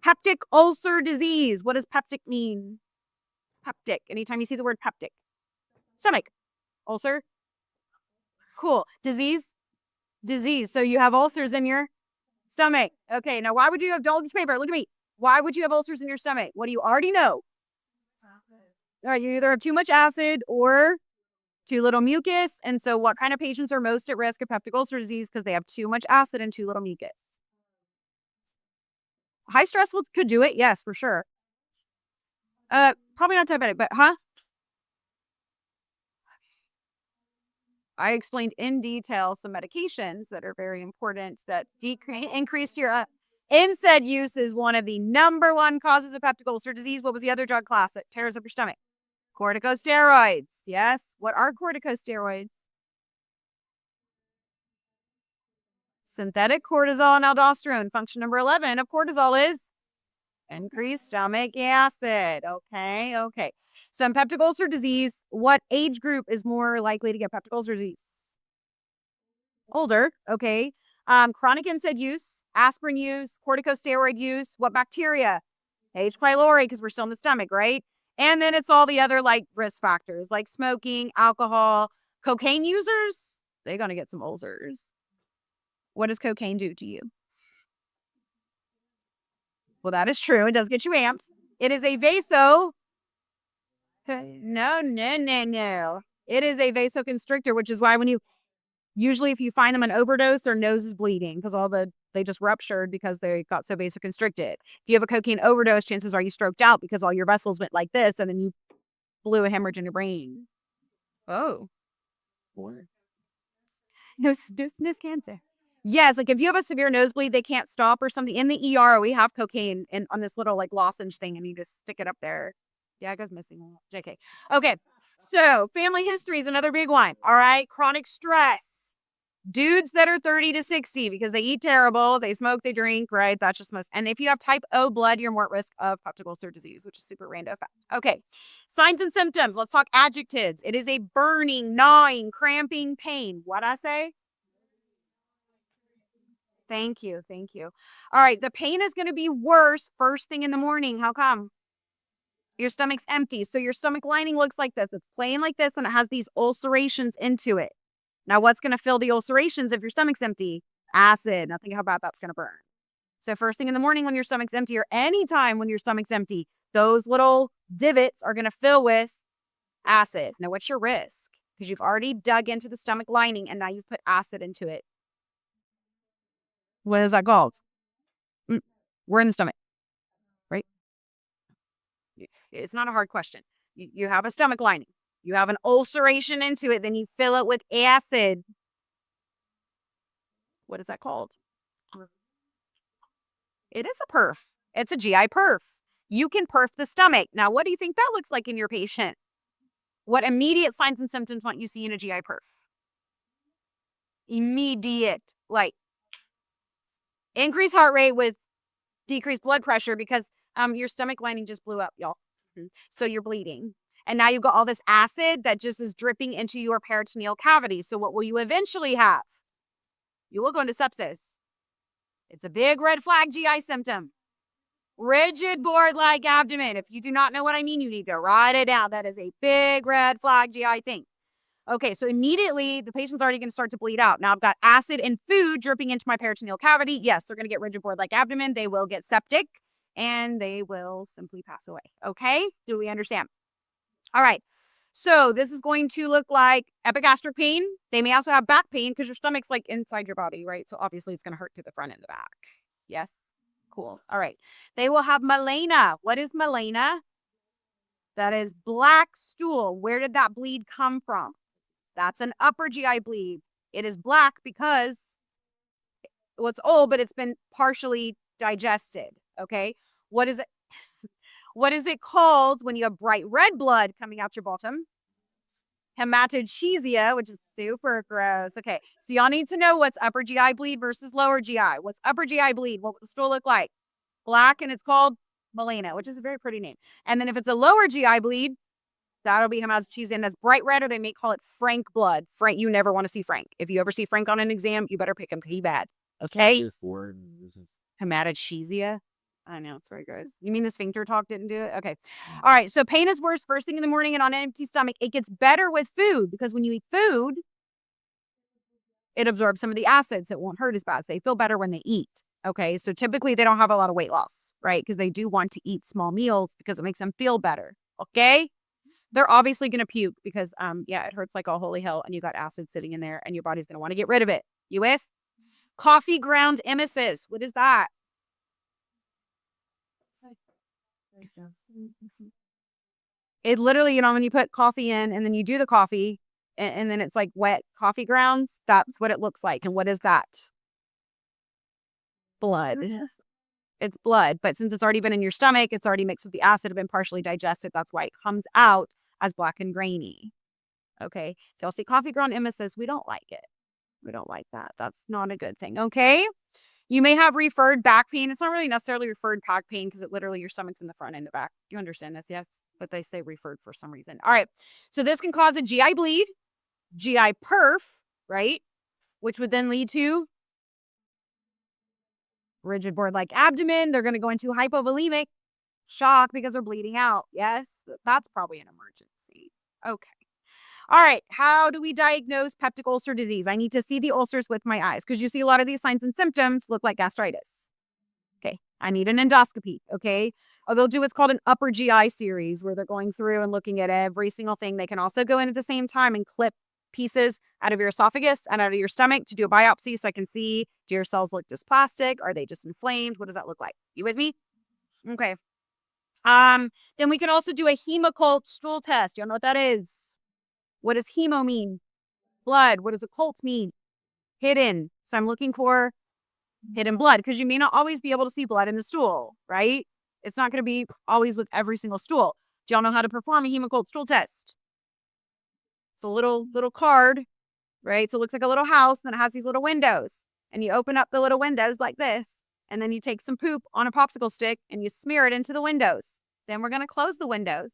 Peptic Ulcer Disease. What does peptic mean? Peptic. Anytime you see the word peptic. Stomach. Ulcer. Cool. Disease. Disease. So you have ulcers in your stomach. Okay, now why would you have Dulles paper? Look at me. Why would you have ulcers in your stomach? What do you already know? All right, you either have too much acid or too little mucus. And so what kind of patients are most at risk of peptic ulcer disease? Because they have too much acid and too little mucus. High stress could do it. Yes, for sure. Probably not diabetic, but I explained in detail some medications that are very important that increased your NSAID use is one of the #1 causes of peptic ulcer disease. What was the other drug class that tears up your stomach? Corticosteroids. Yes. What are corticosteroids? Synthetic cortisol and aldosterone. Function number 11 of cortisol is increased stomach acid. Okay. So in peptic ulcer disease, what age group is more likely to get peptic ulcer disease? Older. Okay. Chronic NSAID use, aspirin use, corticosteroid use. What bacteria? H. pylori, because we're still in the stomach, right? And then it's all the other like risk factors like smoking, alcohol, cocaine users. They're going to get some ulcers. What does cocaine do to you? Well, that is true. It does get you amped. It is a vaso. No. It is a vasoconstrictor, which is why usually if you find them an overdose, their nose is bleeding because they just ruptured because they got so vasoconstricted. If you have a cocaine overdose, chances are you stroked out because all your vessels went like this and then you blew a hemorrhage in your brain. Oh. No cancer. Yes, like if you have a severe nosebleed, they can't stop or something. In the ER, we have cocaine on this little like lozenge thing and you just stick it up there. Yeah, it goes missing. JK. Okay. So family history is another big one. All right. Chronic stress. Dudes that are 30 to 60 because they eat terrible, they smoke, they drink, right? That's just most. And if you have type O blood, you're more at risk of peptic ulcer disease, which is super random fact. Okay. Signs and symptoms. Let's talk adjectives. It is a burning, gnawing, cramping pain. What'd I say? Thank you. All right. The pain is going to be worse first thing in the morning. How come? Your stomach's empty. So your stomach lining looks like this. It's plain like this and it has these ulcerations into it. Now, what's going to fill the ulcerations if your stomach's empty? Acid. Now, think how bad that's going to burn. So first thing in the morning when your stomach's empty or anytime when your stomach's empty, those little divots are going to fill with acid. Now, what's your risk? Because you've already dug into the stomach lining and now you've put acid into it. What is that called? We're in the stomach, right? It's not a hard question. You have a stomach lining. You have an ulceration into it. Then you fill it with acid. What is that called? It is a perf. It's a GI perf. You can perf the stomach. Now, what do you think that looks like in your patient? What immediate signs and symptoms might you see in a GI perf? Immediate, like increased heart rate with decreased blood pressure because your stomach lining just blew up, y'all. So you're bleeding. And now you've got all this acid that just is dripping into your peritoneal cavity. So what will you eventually have? You will go into sepsis. It's a big red flag GI symptom. Rigid board-like abdomen. If you do not know what I mean, you need to write it down. That is a big red flag GI thing. Okay, so immediately the patient's already going to start to bleed out. Now I've got acid and food dripping into my peritoneal cavity. Yes, they're going to get rigid board-like abdomen. They will get septic and they will simply pass away. Okay, do we understand? All right, so this is going to look like epigastric pain. They may also have back pain because your stomach's like inside your body, right? So obviously it's going to hurt to the front and the back. Yes, cool. All right, they will have melena. What is melena? That is black stool. Where did that bleed come from? That's an upper GI bleed. It is black because it's old, but it's been partially digested. Okay. What is it? What is it called when you have bright red blood coming out your bottom? Hematochezia, which is super gross. Okay. So y'all need to know what's upper GI bleed versus lower GI. What's upper GI bleed? What would the stool look like? Black, and it's called melena, which is a very pretty name. And then if it's a lower GI bleed, that'll be hematochezia, and that's bright red, or they may call it frank blood. Frank, you never want to see Frank. If you ever see Frank on an exam, you better pick him because he's bad. Okay? Hematochezia. I know, it's very gross. You mean the sphincter talk didn't do it? Okay. All right. So pain is worse first thing in the morning and on an empty stomach. It gets better with food because when you eat food, it absorbs some of the acids. It won't hurt as bad. So they feel better when they eat. Okay. So typically they don't have a lot of weight loss, right? Because they do want to eat small meals because it makes them feel better. Okay. They're obviously going to puke because, yeah, it hurts like all holy hell and you got acid sitting in there and your body's going to want to get rid of it. You with? Coffee ground emesis. What is that? It literally, when you put coffee in and then you do the coffee and then it's like wet coffee grounds, that's what it looks like. And what is that? Blood. It's blood. But since it's already been in your stomach, it's already mixed with the acid, been partially digested. That's why it comes out as black and grainy. Okay. If y'all see coffee ground emesis, we don't like it. We don't like that. That's not a good thing. Okay. You may have referred back pain. It's not really necessarily referred back pain because it literally your stomach's in the front and the back. You understand this? Yes. But they say referred for some reason. All right. So this can cause a GI bleed, GI perf, right? Which would then lead to rigid board-like abdomen. They're going to go into hypovolemic shock because they're bleeding out. Yes. That's probably an emergency. Okay. All right, how do we diagnose peptic ulcer disease? I need to see the ulcers with my eyes because you see a lot of these signs and symptoms look like gastritis. Okay, I need an endoscopy, okay? Or they'll do what's called an upper GI series where they're going through and looking at every single thing. They can also go in at the same time and clip pieces out of your esophagus and out of your stomach to do a biopsy so I can see, do your cells look dysplastic? Are they just inflamed? What does that look like? You with me? Okay. Then we can also do a hemocult stool test. Y'all know what that is? What does hemo mean? Blood. What does occult mean? Hidden. So I'm looking for hidden blood because you may not always be able to see blood in the stool, right? It's not going to be always with every single stool. Do y'all know how to perform a hemocult stool test? It's a little card, right? So it looks like a little house and it has these little windows. And you open up the little windows like this. And then you take some poop on a popsicle stick and you smear it into the windows. Then we're going to close the windows.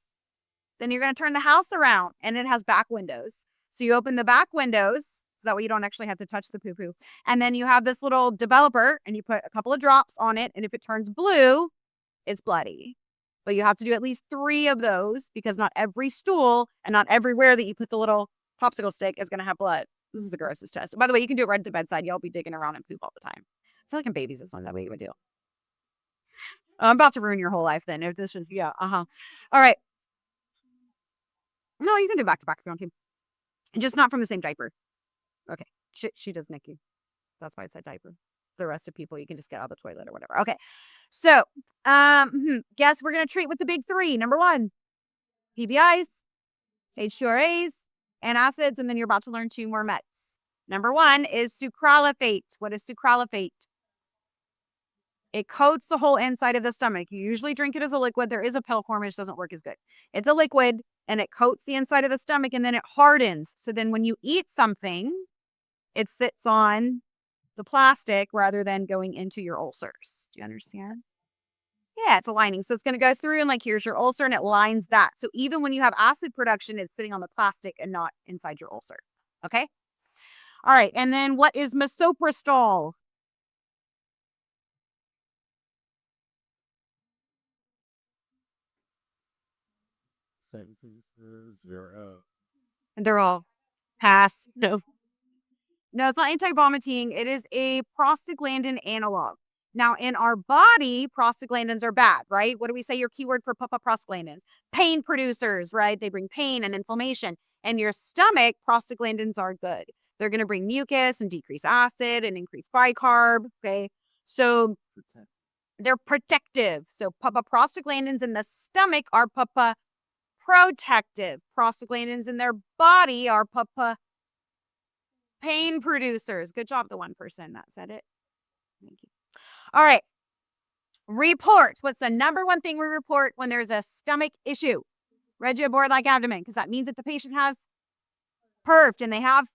Then you're going to turn the house around and it has back windows. So you open the back windows so that way you don't actually have to touch the poo-poo. And then you have this little developer and you put a couple of drops on it. And if it turns blue, it's bloody. But you have to do at least 3 of those because not every stool and not everywhere that you put the little popsicle stick is going to have blood. This is the grossest test. By the way, you can do it right at the bedside. Y'all be digging around and poop all the time. I feel like in babies, it's not that big of a deal. I'm about to ruin your whole life then. If this is, yeah, All right. No, you can do back-to-back if you want to. Just not from the same diaper. Okay. She does NICU. That's why it said diaper. The rest of people, you can just get out of the toilet or whatever. Okay. So, guess we're going to treat with the big 3. Number 1, PBIs, H2RAs, antacids, and then you're about to learn 2 more meds. Number 1 is sucralfate. What is sucralfate? It coats the whole inside of the stomach. You usually drink it as a liquid. There is a pill form, which doesn't work as good. It's a liquid and it coats the inside of the stomach and then it hardens. So then when you eat something, it sits on the plastic rather than going into your ulcers. Do you understand? Yeah, it's a lining. So it's going to go through and like, here's your ulcer and it lines that. So even when you have acid production, it's sitting on the plastic and not inside your ulcer. Okay. All right. And then what is misoprostol? And they're all pass. No. No, it's not anti-vomiting. It is a prostaglandin analog. Now, in our body, prostaglandins are bad, right? What do we say your keyword for prostaglandins? Pain producers, right? They bring pain and inflammation. In your stomach, prostaglandins are good. They're going to bring mucus and decrease acid and increase bicarb, okay? So they're protective. So prostaglandins in the stomach are protective. Prostaglandins in their body are pain producers. Good job, the one person that said it. Thank you. All right. Report. What's the number 1 thing we report when there's a stomach issue? Rigid board-like abdomen, because that means that the patient has perfed and they have,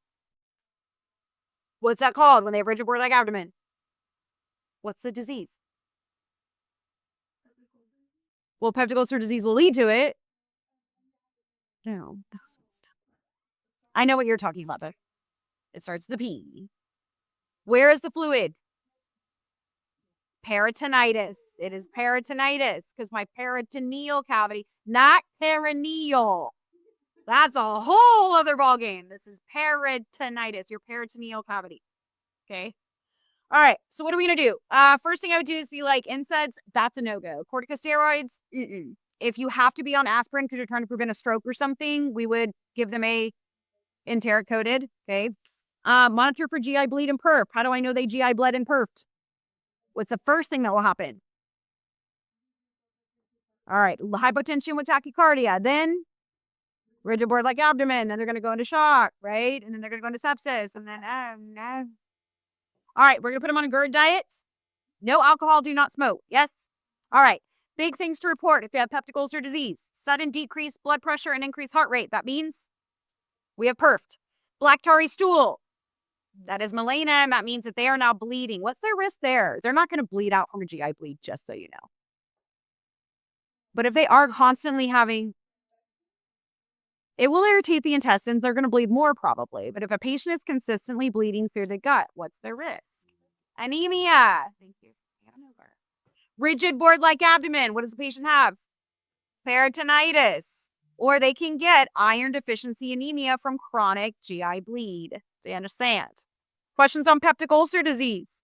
what's that called when they have rigid board-like abdomen? What's the disease? Well, peptic ulcer disease will lead to it. No. I know what you're talking about, though. It starts with the P. Where is the fluid? Peritonitis. It is peritonitis because my peritoneal cavity, not perineal. That's a whole other ballgame. This is peritonitis, your peritoneal cavity. Okay. All right. So what are we going to do? First thing I would do is be like, NSAIDs, that's a no-go. Corticosteroids, if you have to be on aspirin because you're trying to prevent a stroke or something, we would give them a enteric-coated. Okay. Monitor for GI bleed and perf. How do I know they GI bled and perfed? What's the first thing that will happen? All right. Hypotension with tachycardia. Then rigid board-like abdomen. Then they're going to go into shock, right? And then they're going to go into sepsis. And then, oh, no. All right. We're going to put them on a GERD diet. No alcohol. Do not smoke. Yes? All right. Big things to report if they have peptic ulcer disease. Sudden decreased blood pressure and increased heart rate. That means we have perfed. Black tarry stool. That is melanoma. That means that they are now bleeding. What's their risk there? They're not going to bleed out from a GI bleed, just so you know. But if they are constantly having, it will irritate the intestines. They're going to bleed more probably. But if a patient is consistently bleeding through the gut, what's their risk? Anemia. Thank you. Rigid board-like abdomen. What does the patient have? Peritonitis. Or they can get iron deficiency anemia from chronic GI bleed. Do you understand? Questions on peptic ulcer disease?